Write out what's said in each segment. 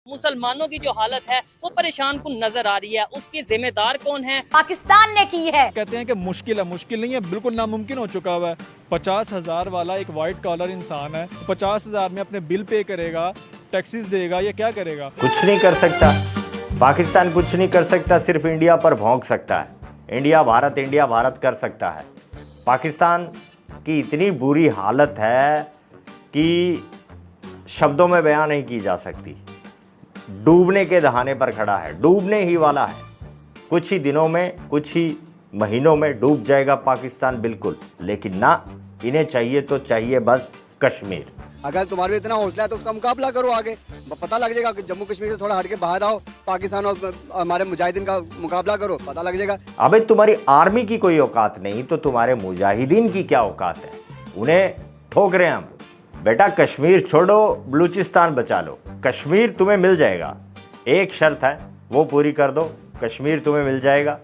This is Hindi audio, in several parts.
मुसलमानों की जो हालत है वो परेशान कुन नजर आ रही है। उसकी जिम्मेदार कौन है? पाकिस्तान ने की है। कहते हैं कि मुश्किल है, मुश्किल नहीं है, बिल्कुल नामुमकिन हो चुका हुआ है। 50,000 वाला एक वाइट कॉलर इंसान है, 50,000 में अपने बिल पे करेगा, टैक्सेस देगा, ये क्या करेगा? कुछ नहीं कर सकता। पाकिस्तान कुछ नहीं कर सकता, सिर्फ इंडिया पर भौंक सकता है। इंडिया भारत कर सकता है। पाकिस्तान की इतनी बुरी हालत है कि शब्दों में बयान नहीं की जा सकती। डूबने के दहाने पर खड़ा है, डूबने ही वाला है। कुछ ही दिनों में, कुछ ही महीनों में डूब जाएगा पाकिस्तान बिल्कुल। लेकिन ना, इन्हें चाहिए तो चाहिए बस कश्मीर। अगर तुम्हारे इतना हौसला है तो उसका मुकाबला करो आगे। पता लग जाएगा कि जम्मू कश्मीर से थोड़ा हट के बाहर आओ, पाकिस्तान और हमारे मुजाहिदीन का मुकाबला करो, पता लग जाएगा। अबे तुम्हारी आर्मी की कोई औकात नहीं तो तुम्हारे मुजाहिदीन की क्या औकात है? उन्हें ठोक रहे हैं हम। बेटा कश्मीर छोड़ो, बलूचिस्तान बचा लो। कश्मीर तुम्हें मिल जाएगा, एक शर्त है वो पूरी कर दो, कश्मीर तुम्हें मिल जाएगा।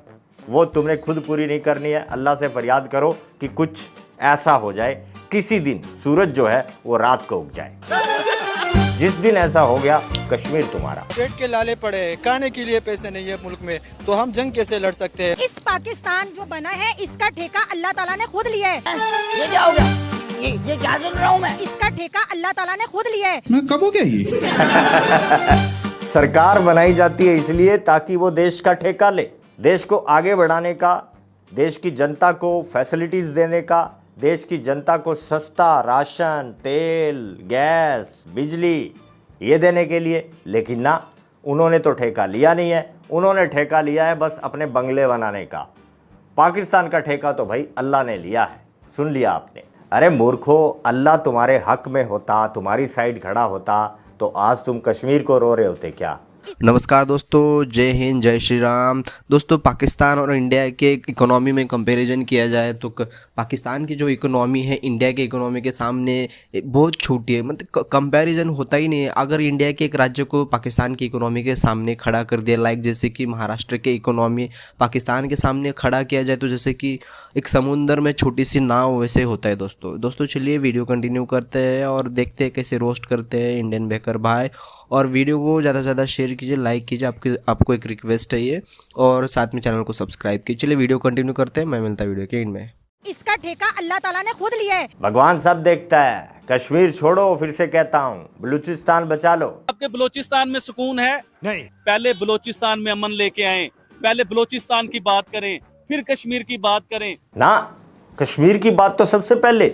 वो तुमने खुद पूरी नहीं करनी है। अल्लाह से फरियाद करो कि कुछ ऐसा हो जाए, किसी दिन सूरज जो है वो रात को उग जाए। जिस दिन ऐसा हो गया, कश्मीर तुम्हारा। पेट के लाले पड़े, खाने के लिए पैसे नहीं है मुल्क में, तो हम जंग कैसे लड़ सकते हैं? इस पाकिस्तान जो बना है इसका ठेका अल्लाह ताला ने खुद लिया है। ये क्या हो गया? ये क्या सुन रहा हूँ मैं? इसका ठेका अल्लाह ताला ने खुद लिया है। मैं कब हो गया ये? सरकार बनाई जाती है इसलिए ताकि वो देश का ठेका ले, देश को आगे बढ़ाने का, देश की जनता को फैसिलिटीज देने का, देश की जनता को सस्ता राशन, तेल, गैस, बिजली ये देने के लिए। लेकिन ना, उन्होंने तो ठेका लिया नहीं है। उन्होंने ठेका लिया है बस अपने बंगले बनाने का। पाकिस्तान का ठेका तो भाई अल्लाह ने लिया है। सुन लिया आपने? अरे मूर्खो, अल्लाह तुम्हारे हक में होता, तुम्हारी साइड खड़ा होता तो आज तुम कश्मीर को रो रहे होते क्या? नमस्कार दोस्तों, जय हिंद, जय श्री राम। दोस्तों, पाकिस्तान और इंडिया के इकोनॉमी में कंपैरिजन किया जाए तो पाकिस्तान की जो इकोनॉमी है इंडिया के इकोनॉमी के सामने बहुत छोटी है। मतलब कंपैरिजन होता ही नहीं है। अगर इंडिया के एक राज्य को पाकिस्तान की इकोनॉमी के सामने खड़ा कर दिया, लाइक जैसे कि महाराष्ट्र के इकोनॉमी पाकिस्तान के सामने खड़ा किया जाए तो जैसे कि एक समुंदर में छोटी सी नाव वैसे होता है। दोस्तों चलिए वीडियो कंटिन्यू करते हैं और देखते हैं कैसे रोस्ट करते हैं इंडियन बेकर भाई। और वीडियो को ज़्यादा से ज़्यादा शेयर कीजिए, लाइक कीजिए, आपको एक रिक्वेस्ट है ये, और साथ में चैनल को सब्सक्राइब कीजिए। चलिए वीडियो कंटिन्यू करते हैं, मैं मिलता है वीडियो के एंड में। इसका ठेका अल्लाह ताला ने खुद लिया है। भगवान सब देखता है। कश्मीर छोड़ो, फिर से कहता हूँ, बलूचिस्तान बचा लो। आपके बलूचिस्तान में सुकून है? नहीं। पहले बलूचिस्तान में अमन लेके आए, पहले बलूचिस्तान की बात करें, फिर कश्मीर की बात करें। ना, कश्मीर की बात तो सबसे पहले,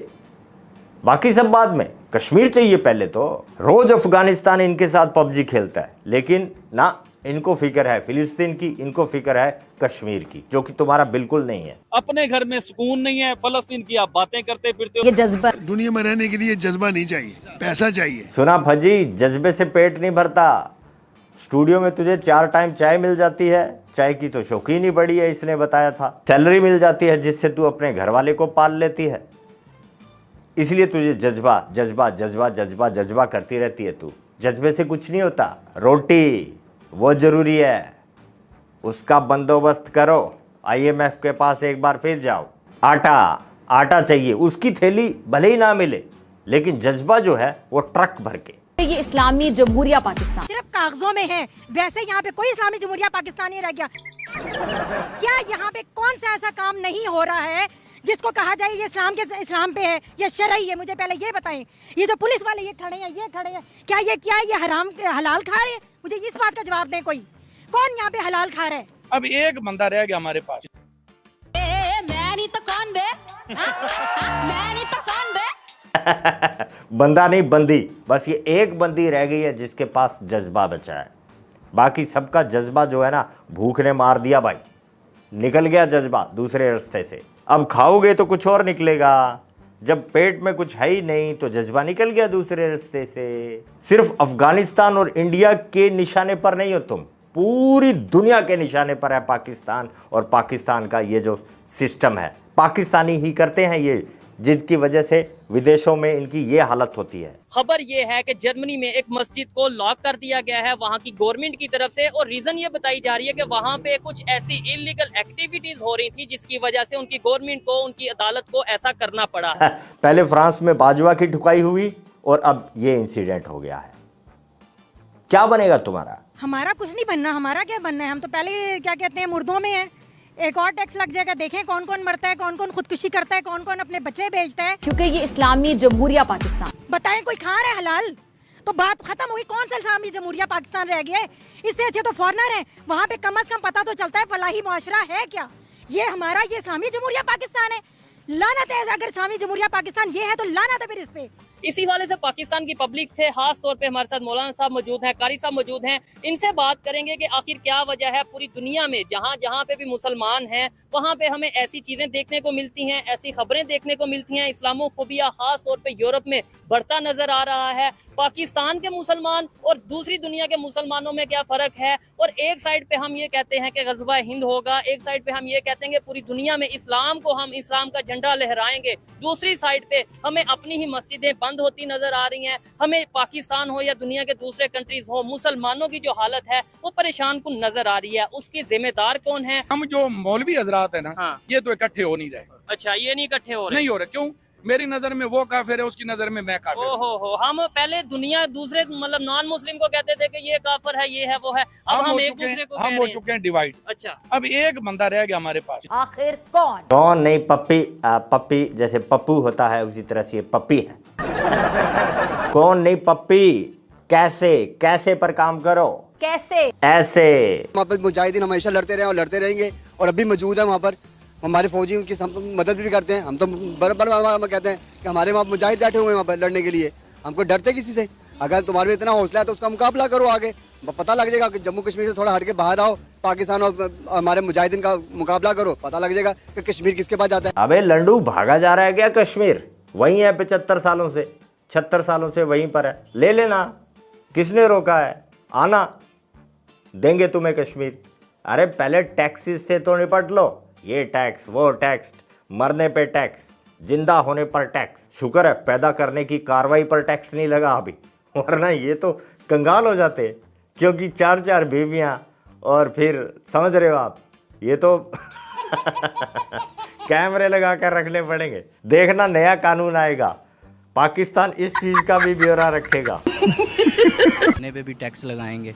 बाकी सब बाद में। कश्मीर चाहिए पहले तो। रोज अफगानिस्तान इनके साथ पबजी खेलता है, लेकिन ना, इनको फिक्र है फिलिस्तीन की, इनको फिक्र है कश्मीर की, जो कि तुम्हारा बिल्कुल नहीं है। अपने घर में सुकून नहीं है, फलस्तीन की आप बातें करते फिरते हो। ये जज्बा, दुनिया में रहने के लिए जज्बा नहीं चाहिए, पैसा चाहिए। सुना फजी, जज्बे से पेट नहीं भरता। स्टूडियो में तुझे 4 टाइम चाय मिल जाती है, चाय की तो शौकीन ही बड़ी है, इसने बताया था। सैलरी मिल जाती है जिससे तू अपने घर वाले को पाल लेती है, इसलिए तुझे जज्बा जज्बा जज्बा जज्बा जज्बा करती रहती है तू। जज्बे से कुछ नहीं होता। रोटी वो जरूरी है, उसका बंदोबस्त करो। IMF के पास एक बार फिर जाओ। आटा चाहिए, उसकी थैली भले ही ना मिले, लेकिन जज्बा जो है वो ट्रक भर के। ये इस्लामी जमहूरिया पाकिस्तान सिर्फ कागजों में है, वैसे यहाँ पे कोई इस्लामी जमहूरिया पाकिस्तान नहीं रह गया। क्या यहाँ पे कौन सा ऐसा काम नहीं हो रहा है जिसको कहा जाए ये इस्लाम पे है या शरई है? मुझे पहले ये बताएं। ये जो पुलिस वाले ये खड़े हैं, क्या ये हराम हलाल खा रहे हैं? मुझे इस बात का जवाब दें। कोई कौन यहाँ पे हलाल खा रहा है? अब एक बंदा रह गया हमारे पास। मैं नहीं तो कौन बे? मैं नहीं तो कौन बे? बंदा नहीं, बंदी। बस ये एक बंदी रह गई है जिसके पास जज्बा बचा है। बाकी सबका जज्बा जो है ना, भूख ने मार दिया भाई। निकल गया जज्बा दूसरे रास्ते से। अब खाओगे तो कुछ और निकलेगा। जब पेट में कुछ है ही नहीं तो जज्बा निकल गया दूसरे रास्ते से। सिर्फ अफगानिस्तान और इंडिया के निशाने पर नहीं हो तुम, पूरी दुनिया के निशाने पर है पाकिस्तान। और पाकिस्तान का ये जो सिस्टम है, पाकिस्तानी ही करते हैं ये, जिसकी वजह से विदेशों में इनकी ये हालत होती है। खबर ये है कि जर्मनी में एक मस्जिद को लॉक कर दिया गया है वहां की गवर्नमेंट की तरफ से, और रीजन ये बताई जा रही है कि वहां पे कुछ ऐसी इलीगल एक्टिविटीज हो रही थी जिसकी वजह से उनकी गवर्नमेंट को, उनकी अदालत को ऐसा करना पड़ा। पहले फ्रांस में बाजवा की ठुकाई हुई और अब ये इंसिडेंट हो गया है। क्या बनेगा तुम्हारा? हमारा कुछ नहीं बनना, हमारा क्या बनना है, हम तो पहले क्या कहते हैं मुर्दों में है। एक और टैक्स लग जाएगा, देखें कौन कौन मरता है, कौन कौन खुदकुशी करता है, कौन कौन अपने बच्चे बेचता है, क्योंकि ये इस्लामी जमहूरिया पाकिस्तान। बताएं कोई खा रहा है हलाल तो बात खत्म हुई। कौन सा इस्लामी जमहूरिया पाकिस्तान रह गया है? इससे अच्छे तो फॉरनर है, वहाँ पे कम से कम पता तो चलता है फलाही मुआशरा है क्या। ये हमारा ये इस्लामी जमहूरिया पाकिस्तान है, लानत है। अगर इस्लामी जमहूरिया पाकिस्तान ये है तो लानत है फिर इस पे। इसी वाले से पाकिस्तान की पब्लिक थे, खास तौर पे हमारे साथ मौलाना साहब मौजूद हैं, कारी साहब मौजूद हैं। इनसे बात करेंगे कि आखिर क्या वजह है पूरी दुनिया में जहाँ जहाँ पे भी मुसलमान हैं वहाँ पे हमें ऐसी चीजें देखने को मिलती हैं, ऐसी खबरें देखने को मिलती हैं। इस्लामोफोबिया खास तौर पे यूरोप में बढ़ता नजर आ रहा है। पाकिस्तान के मुसलमान और दूसरी दुनिया के मुसलमानों में क्या फर्क है? और एक साइड पे हम ये कहते हैं कि गज़वा हिंद होगा, एक साइड पे हम ये कहते हैं कि पूरी दुनिया में इस्लाम का झंडा लहराएंगे। दूसरी साइड पे हमें अपनी ही मस्जिदें बंद होती नजर आ रही हैं। हमें पाकिस्तान हो या दुनिया के दूसरे कंट्रीज हो, मुसलमानों की जो हालत है वो परेशान कुन नजर आ रही है। उसकी जिम्मेदार कौन है? हम जो मौलवी हजरात है ना, ये तो इकट्ठे हो नहीं रहे। अच्छा, ये नहीं इकट्ठे हो रहे? नहीं हो रहे। क्यों? मेरी नजर में वो काफिर है, उसकी नजर में मैं काफिर हूं। हो हम पहले दुनिया दूसरे मतलब नॉन मुस्लिम को कहते थे कि ये काफिर है, ये है, वो है। अब हम एक दूसरे को हम हो चुके हैं डिवाइड। अच्छा, अब एक बंदा रह गया हमारे पास। आखिर कौन? कौन नहीं, पप्पी। पप्पी जैसे पप्पू होता है उसी तरह से ये पप्पी है। कौन नहीं, पप्पी। कैसे कैसे पर काम करो, कैसे ऐसे। वहाँ पर मुजाहिदीन हमेशा लड़ते रहे और लड़ते रहेंगे और अभी मौजूद है वहाँ पर। हमारे फौजी उनकी मदद भी करते हैं। हम तो बराबर कहते हैं कि हमारे वहाँ मुजाहिद बैठे हुए हैं वहाँ पर लड़ने के लिए। हमको डरते किसी से? अगर तुम्हारे में इतना हौसला है तो उसका मुकाबला करो आगे। पता लग जाएगा कि जम्मू कश्मीर से थोड़ा हट के बाहर आओ, पाकिस्तान और हमारे मुजाहिदीन का मुकाबला करो, पता लग जाएगा कि कश्मीर किसके पास जाता है। अबे लंडू, भागा जा रहा है क्या कश्मीर? वहीं है 75 सालों से, 76 सालों से वहीं पर है। ले लेना, किसने रोका है? आना, देंगे तुम्हें कश्मीर। अरे पहले टैक्सेस से तो निपट लो। ये टैक्स, वो टैक्स, मरने पे टैक्स, जिंदा होने पर टैक्स। शुक्र है पैदा करने की कार्रवाई पर टैक्स नहीं लगा अभी, वरना ये तो कंगाल हो जाते। क्योंकि 4-4 बीवियां और फिर समझ रहे हो आप, ये तो कैमरे लगा कर रखने पड़ेंगे। देखना नया कानून आएगा, पाकिस्तान इस चीज़ का भी ब्यौरा रखेगा। खाने पे भी टैक्स लगाएंगे,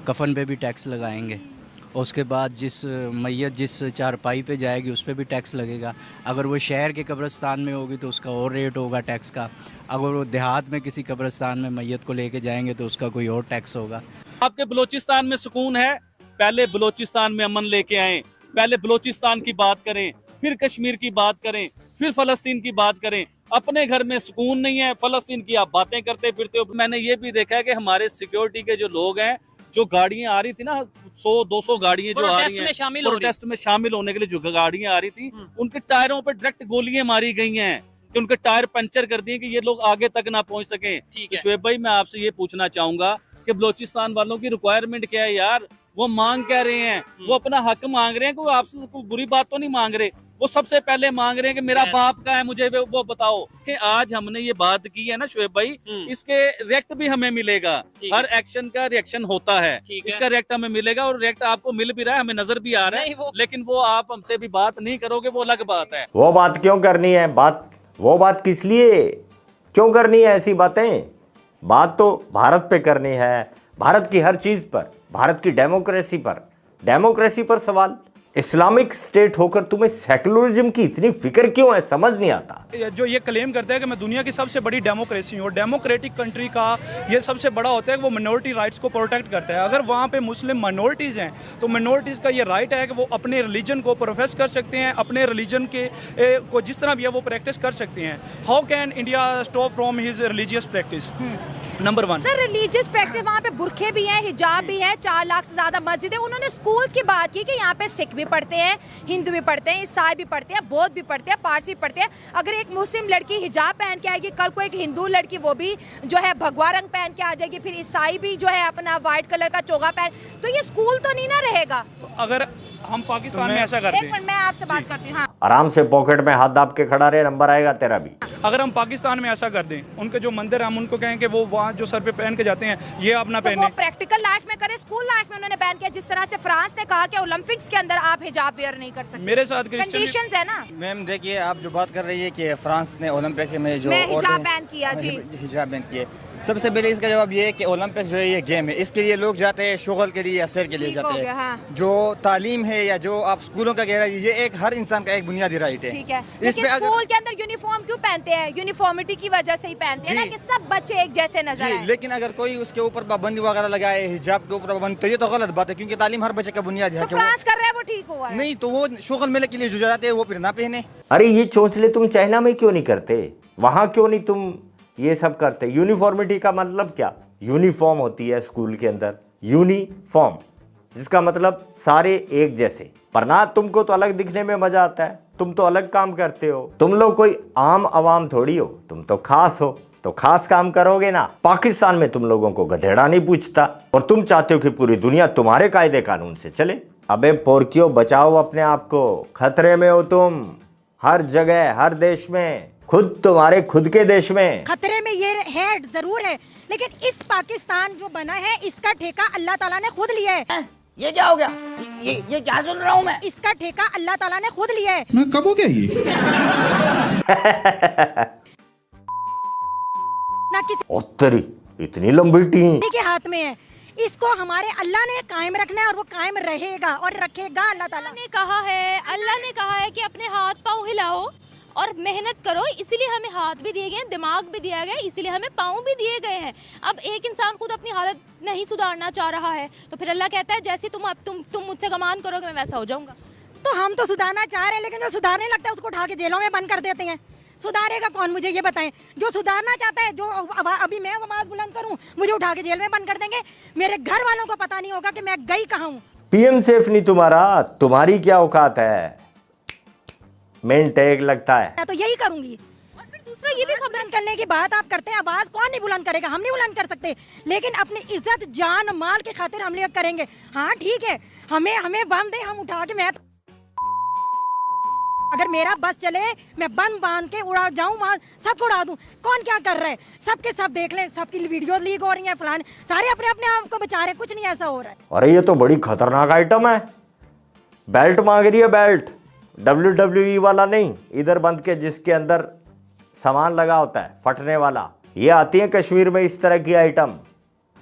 कफन पे भी टैक्स लगाएंगे, और उसके बाद जिस मैयत जिस चारपाई पे जाएगी उस पर भी टैक्स लगेगा। अगर वो शहर के कब्रिस्तान में होगी तो उसका और रेट होगा टैक्स का। अगर वो देहात में किसी कब्रिस्तान में मैयत को लेके जाएंगे तो उसका कोई और टैक्स होगा। आपके बलोचिस्तान में सुकून है, पहले बलोचिस्तान में अमन लेके आए। पहले बलोचिस्तान की बात करें, फिर कश्मीर की बात करें, फिर फलस्तीन की बात करें। अपने घर में सुकून नहीं है, फलस्तीन की आप बातें करते फिरते हो। मैंने ये भी देखा है कि हमारे सिक्योरिटी के जो लोग हैं, जो गाड़ियां आ रही थी ना, 100-200 गाड़ियां जो आ रही हैं प्रोटेस्ट में शामिल होने के लिए, जो गाड़ियां आ रही थी उनके टायरों पे डायरेक्ट गोलियां मारी गई हैं कि उनके टायर पंचर कर दिए कि ये लोग आगे तक ना पहुंच सके। शुएब भाई, मैं आपसे ये पूछना चाहूंगा कि बलोचिस्तान वालों की रिक्वायरमेंट क्या है यार? वो मांग क्या रहे हैं? वो अपना हक मांग रहे हैं कि वो आपसे कोई बुरी बात तो नहीं मांग रहे। वो सबसे पहले मांग रहे हैं कि मेरा बाप का है, मुझे वो बताओ। कि आज हमने ये बात की है ना शुएब भाई, इसके रिएक्ट भी हमें मिलेगा। हर एक्शन का रिएक्शन होता है, इसका रिएक्ट हमें मिलेगा और रिएक्ट आपको मिल भी रहा है, हमें नजर भी आ रहा है। लेकिन वो आप हमसे भी बात नहीं करोगे, वो अलग बात है। वो बात क्यों करनी है? वो बात किस लिए क्यों करनी है? ऐसी बातें बात तो भारत पे करनी है, भारत की हर चीज पर, भारत की डेमोक्रेसी पर सवाल। इस्लामिक स्टेट होकर तुम्हें सेकुलरिज्म की इतनी फिक्र क्यों है? समझ नहीं आता। जो ये क्लेम करता है कि मैं दुनिया की सबसे बड़ी डेमोक्रेसी हूँ, डेमोक्रेटिक कंट्री का ये सबसे बड़ा होता है कि वो मिनॉरिटी राइट्स को प्रोटेक्ट करता है। अगर वहाँ पे मुस्लिम माइनॉरिटीज़ हैं तो माइनॉरिटीज़ का ये राइट है कि वो अपने रिलीजन को प्रोफेस कर सकते हैं, अपने रिलीजन के को जिस तरह भी है वो प्रैक्टिस कर सकते हैं। How can India stop from his religious practice? Number 1 sir, religious practice वहाँ पे बुरखे भी हैं, हिजाब भी है, 4 लाख से ज्यादा मस्जिद है। उन्होंने स्कूल्स की बात की कि यहाँ पे सिख भी पढ़ते हैं, हिंदू भी पढ़ते हैं, ईसाई भी पढ़ते हैं, बौद्ध भी पढ़ते हैं, पारसी भी पढ़ते हैं। अगर एक मुस्लिम लड़की हिजाब पहन के आएगी, कल को एक हिंदू लड़की वो भी जो है भगवा रंग पहन के आ जाएगी, फिर ईसाई भी जो है अपना व्हाइट कलर का चोगा पहन, तो ये स्कूल तो नहीं ना रहेगा। तो अगर हम पाकिस्तान में ऐसा करते हैं, मैं आपसे बात करती हूँ। आराम से पॉकेट में हाथ दाब के खड़ा रहे, नंबर आएगा तेरा भी। अगर हम पाकिस्तान में ऐसा कर दें, उनके जो मंदिर हम उनको कहें कि वो वहाँ जो सर पे पहन के जाते हैं ये अपना तो पहने। वो प्रैक्टिकल लाइफ में करें, स्कूल लाइफ में उन्होंने बैन किया। जिस तरह से फ्रांस ने कहा कि ओलंपिक्स के अंदर आप हिजाब वेयर नहीं कर सकते। मेरे साथ कंडीशंस है ना। मैम देखिए, आप जो बात कर रही है कि फ्रांस ने ओलंपिक में जो हिजाब बैन किया जी, हिजाब बैन किए, सबसे पहले इसका जवाब ये है कि ओलंपिक्स जो है ये गेम है, इसके लिए लोग जाते हैं शुगल के लिए या सैर के लिए जाते हैं। हाँ। जो तालीम है या जो आप स्कूलों का कह रहे हैं, ये एक हर इंसान का एक बुनियादी राइट है। ठीक है, इस पे स्कूल के अंदर यूनिफॉर्म क्यों पहनते हैं? यूनिफॉर्मिटी की वजह से ही पहनते हैं ना, कि सब बच्चे एक जैसे नजर आए। लेकिन अगर कोई उसके ऊपर पाबंदी वगैरह लगाए, हिजाब के ऊपर पाबंदी, तो ये तो गलत बात है, क्योंकि तालीम हर बच्चे का बुनियादी है। फ्रांस कर रहा है वो ठीक हुआ नहीं तो वो शुगल मेले के लिए जो जाते हैं वो फिर ना पहने। अरे ये चोंचले तुम चाइना में क्यों नहीं करते, वहां क्यों नहीं तुम ये सब करते? यूनिफॉर्मिटी का मतलब क्या? यूनिफॉर्म होती है स्कूल के अंदर, यूनिफॉर्म जिसका मतलब सारे एक जैसे। पर ना तुमको तो अलग दिखने में मजा आता है, तुम तो अलग काम करते हो। तुम लोग कोई आम आवाम थोड़ी हो, तुम तो खास हो, तो खास काम करोगे ना। पाकिस्तान में तुम लोगों को गधेड़ा नहीं पूछता और तुम चाहते हो कि पूरी दुनिया तुम्हारे कायदे कानून से चले। अबे पोरकियो, बचाओ अपने आप को, खतरे में हो तुम हर जगह, हर देश में, खुद तुम्हारे खुद के देश में खतरे में ये है, जरूर है, लेकिन इस पाकिस्तान जो बना है इसका ठेका अल्लाह ताला ने खुद लिया है। ये क्या हो गया? ये क्या सुन रहा हूँ मैं? इसका ठेका अल्लाह ताला ने खुद लिया है। मैं कब हो गया ये? ना किसी उत्तरी इतनी लंबी टीम के हाथ में है, इसको हमारे अल्लाह ने कायम रखना है और वो कायम रहेगा और रखेगा। अल्लाह ताला ने कहा है, अल्लाह ने कहा है कि अपने हाथ पाँव हिलाओ और मेहनत करो, इसीलिए हमें हाथ भी दिए गए, दिमाग भी दिया गया, इसीलिए हमें पाँव भी दिए गए हैं। अब एक इंसान खुद अपनी हालत नहीं सुधारना चाह रहा है तो फिर अल्लाह कहता है जैसे तुम मुझसे गमान करोगे मैं वैसा हो जाऊंगा। तो हम तो सुधारना चाह रहे हैं, लेकिन जो सुधारने लगता है उसको उठा के जेलों में बंद कर देते हैं। सुधारेगा कौन, मुझे ये बताएं? जो सुधारना चाहता है, जो अभी मैं आवाज बुलंद करूं, मुझे उठा के जेल में बंद कर देंगे। मेरे घर वालों को पता नहीं होगा कि मैं गई कहाँ हूँ। पीएम सेफ नहीं तुम्हारा, तुम्हारी क्या औकात है? मेन टैग लगता है। मैं तो यही करूंगी। और फिर दूसरा ये भी खबर करने की बात आप करते हैं, आवाज कौन नहीं बुलंद करेगा? हम नहीं बुलंद कर सकते, लेकिन अपनी इज्जत जान माल के खातिर हम लोग करेंगे। हाँ ठीक है, हमें बम दे, हम उठा के, मैं अगर मेरा बस चले मैं बम बांध के उड़ा जाऊं, वहाँ सबको उड़ा दूं। कौन क्या कर रहा है सबके सब देख लें, सबकी वीडियो लीक हो रही है, फलाने सारे अपने अपने आप को बचा रहे, कुछ नहीं ऐसा हो रहा है। अरे ये तो बड़ी खतरनाक आइटम है। बेल्ट मांग रही है, बेल्ट WWE वाला नहीं, इधर बंद के जिसके अंदर सामान लगा होता है फटने वाला। ये आती है कश्मीर में इस तरह की आइटम,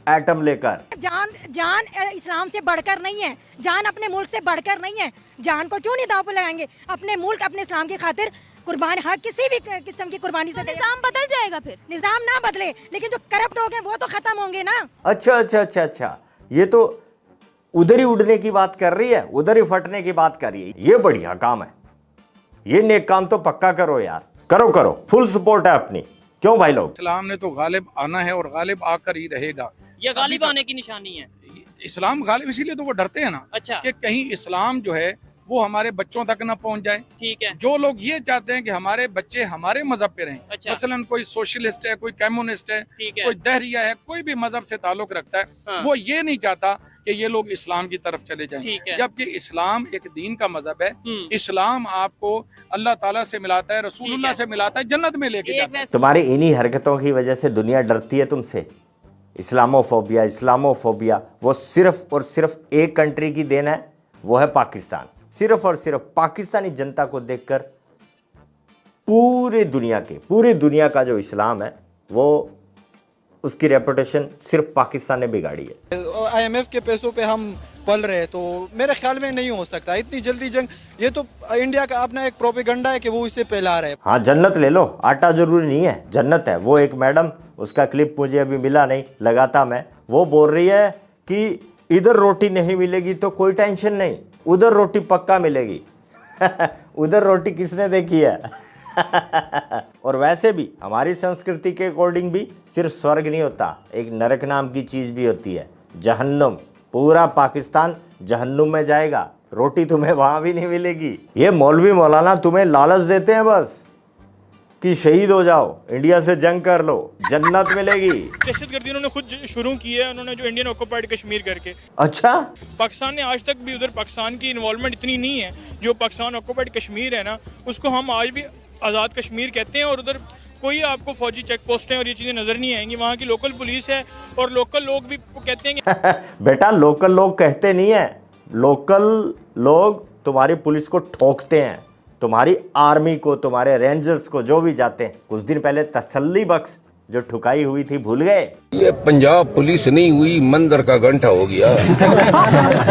एटम लेकर। जान इस्लाम से बढ़कर नहीं है, जान अपने मुल्क से बढ़कर नहीं है। जान को क्यों नहीं दांव पे लगाएंगे? अपने मुल्क, अपने इस्लाम की खातिर कुर्बानी, हर किसी भी किस्म की कुर्बानी से। निजाम बदल जाएगा, फिर निजाम ना बदले, लेकिन जो करप्ट लोग हैं वो तो खत्म होंगे ना। अच्छा, ये तो उधर ही उड़ने की बात कर रही है, उधर ही फटने की बात कर रही है। ये बढ़िया काम है, ये नेक काम तो पक्का करो यार, करो, फुल सपोर्ट है अपनी। क्यों भाई लोग? इस्लाम ने तो गालिब आना है और गालिब आकर ही रहेगा। ये गालिब आने की निशानी है। इस्लाम गालिब, इसीलिए तो वो डरते हैं ना। अच्छा। कि कहीं इस्लाम जो है वो हमारे बच्चों तक ना पहुंच जाए। ठीक है। जो लोग ये चाहते हैं कि हमारे बच्चे हमारे मजहब पे रहें, अच्छा। मसलन कोई सोशलिस्ट है, कोई कम्युनिस्ट है, कोई दहरिया है, कोई भी मजहब से ताल्लुक रखता है, हाँ। वो ये नहीं चाहता कि ये लोग इस्लाम की तरफ चले जाएं। जबकि इस्लाम एक दीन का मजहब है। इस्लाम आपको अल्लाह ताला से मिलाता है, रसूलुल्लाह से मिलाता है, जन्नत में लेके जाता है। तुम्हारी इन्हीं हरकतों की वजह से दुनिया डरती है तुमसे। इस्लामोफोबिया वो सिर्फ और सिर्फ एक कंट्री की देन है, वो है पाकिस्तान। सिर्फ और सिर्फ पाकिस्तानी जनता को देखकर पूरी दुनिया का जो इस्लाम है वो, उसकी रेपुटेशन सिर्फ पाकिस्तान ने बिगाड़ी है। IMF के पैसों पे हम पल रहे हैं, तो मेरे ख्याल में नहीं हो सकता इतनी जल्दी जंग। ये तो इंडिया का अपना एक प्रोपेगेंडा है कि वो इसे फैला रहे हैं। हाँ, जन्नत ले लो, आटा जरूरी नहीं है, जन्नत है। वो एक मैडम, उसका क्लिप मुझे अभी मिला नहीं, लगाता मैं, वो बोल रही है कि इधर रोटी नहीं मिलेगी तो कोई टेंशन नहीं, उधर रोटी पक्का मिलेगी। उधर रोटी किसने देखी है? और वैसे भी हमारी संस्कृति के अकॉर्डिंग भी सिर्फ स्वर्ग नहीं होता, एक नरक नाम की चीज भी होती है, जहन्नुम। पूरा पाकिस्तान जहन्नुम में जाएगा, रोटी तुम्हें वहां भी नहीं मिलेगी। ये मौलवी मौलाना तुम्हें लालच देते हैं बस कि शहीद हो जाओ, इंडिया से जंग कर लो, जन्नत मिलेगी। दहशतगर्दी उन्होंने खुद शुरू की है, उन्होंने जो इंडियन ऑक्युपाइड कश्मीर करके। अच्छा। पाकिस्तान ने आज तक भी, उधर पाकिस्तान की इन्वॉल्वमेंट इतनी नहीं है। जो पाकिस्तान ऑक्युपाइड कश्मीर है ना, उसको हम आज भी आज़ाद कश्मीर कहते हैं, और उधर कोई आपको फौजी चेक पोस्टें और ये चीज़ें नज़र नहीं आएंगी। वहाँ की लोकल पुलिस है और लोकल लोग भी कहते हैं कि बेटा लोकल लोग कहते नहीं है, लोकल लोग तुम्हारी पुलिस को ठोकते हैं, तुम्हारी आर्मी को, तुम्हारे रेंजर्स को, जो भी जाते हैं। कुछ दिन पहले तसल्ली बख्श जो ठुकाई हुई थी भूल गए? ये पंजाब पुलिस नहीं हुई, मंदिर का घंटा हो गया।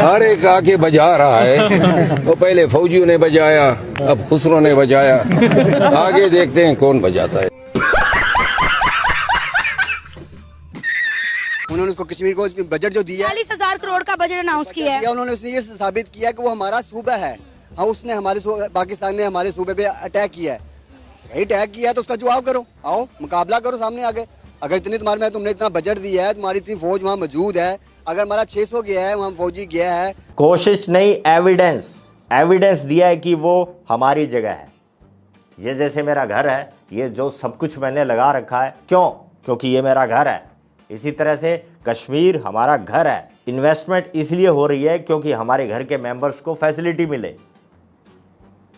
हर एक आके बजा रहा है। तो पहले फौजियों ने बजाया, अब खुसरो ने बजाया, आगे देखते हैं कौन बजाता है। उन्होंने उसको कश्मीर को बजट जो दिया 40,000 करोड़ का बजट अनाउंस किया है। उन्होंने उसने ये साबित किया कि वो हमारा सूबा है। हाँ, उसने हमारे पाकिस्तान ने हमारे सूबे पे अटैक किया है। भाई अटैक किया है तो उसका जवाब करो, आओ मुकाबला करो सामने आगे। अगर इतनी तुम्हारे में तुमने इतना बजट दिया है, तुम्हारी इतनी फौज वहाँ मौजूद है, अगर हमारा 600 गया है, वहाँ फौजी गया है। कोशिश नहीं, एविडेंस दिया है कि वो हमारी जगह है। ये जैसे मेरा घर है, ये जो सब कुछ मैंने लगा रखा है, क्यों? क्योंकि ये मेरा घर है। इसी तरह से कश्मीर हमारा घर है। इन्वेस्टमेंट इसलिए हो रही है क्योंकि हमारे घर के मेंबर्स को फैसिलिटी मिले।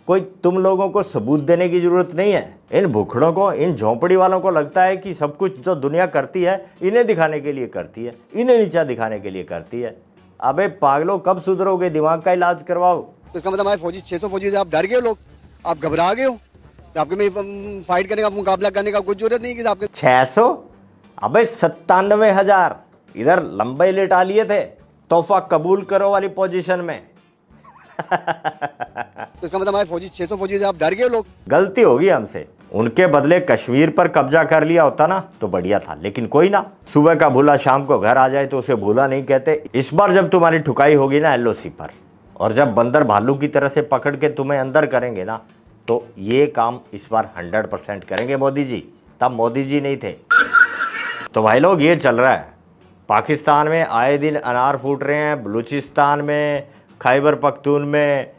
कोई तुम लोगों को सबूत देने की जरूरत नहीं है। इन भुखड़ों को, इन झोंपड़ी वालों को लगता है कि सब कुछ जो दुनिया करती है इन्हें दिखाने के लिए करती है, इन्हें नीचा दिखाने के लिए करती है। अबे पागलों, कब सुधरोगे? दिमाग का इलाज करवाओ। तो इसका मतलब हमारे फौजी 600 फौजी से आप डर गए, लोग आप घबरा गए हो, तो आपके में फाइट करने का, मुकाबला करने का कुछ जरूरत नहीं कि आपके 600, अबे 97,000 इधर लंबे लेटा लिए थे, तोहफा कबूल करो वाली पोजीशन में। तो इसका मतलब हमारे फौजी 600 फौजी से आप डर गए, लोग। गलती होगी हमसे। उनके बदले कश्मीर पर कब्जा कर लिया होता ना तो बढ़िया था, लेकिन कोई ना। सुबह का भूला शाम को घर आ जाए तो उसे भूला नहीं कहते। इस बार जब तुम्हारी ठुकाई होगी ना LOC पर, और जब बंदर भालू की तरह से पकड़ के तुम्हें अंदर करेंगे ना, तो ये काम इस बार 100% करेंगे मोदी जी। तब मोदी जी नहीं थे। तो भाई लोग, ये चल रहा है पाकिस्तान में, आए दिन अनार फूट रहे हैं। बलूचिस्तान में, खैबर पख्तून में,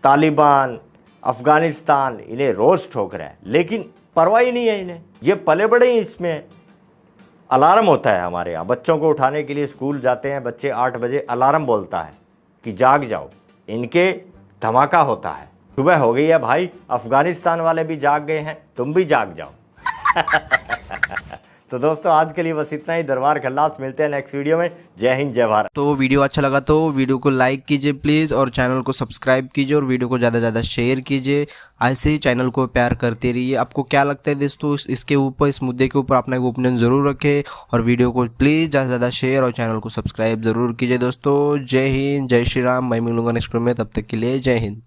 तालिबान, अफ़गानिस्तान, इन्हें रोज़ ठोक रहा है, लेकिन परवाह ही नहीं है इन्हें। ये पले बड़े ही इसमें। अलार्म होता है हमारे यहाँ, बच्चों को उठाने के लिए स्कूल जाते हैं बच्चे, 8 बजे अलार्म बोलता है कि जाग जाओ। इनके धमाका होता है। सुबह हो गई है भाई, अफ़गानिस्तान वाले भी जाग गए हैं, तुम भी जाग जाओ। तो दोस्तों, आज के लिए बस इतना ही। दरबार खल्लास, मिलते हैं नेक्स्ट वीडियो में। जय हिंद, जय भारत। तो वीडियो अच्छा लगा तो वीडियो को लाइक कीजिए प्लीज़, और चैनल को सब्सक्राइब कीजिए, और वीडियो को ज़्यादा से ज़्यादा शेयर कीजिए। ऐसे ही चैनल को प्यार करते रहिए। आपको क्या लगता है दोस्तों इसके ऊपर, इस मुद्दे के ऊपर अपना एक ओपिनियन ज़रूर रखें, और वीडियो को प्लीज़ ज़्यादा से ज़्यादा शेयर और चैनल को सब्सक्राइब ज़रूर कीजिए दोस्तों। जय हिंद, जय श्री राम। मैं मिलूंगा नेक्स्ट वीडियो में, तब तक के लिए जय हिंद।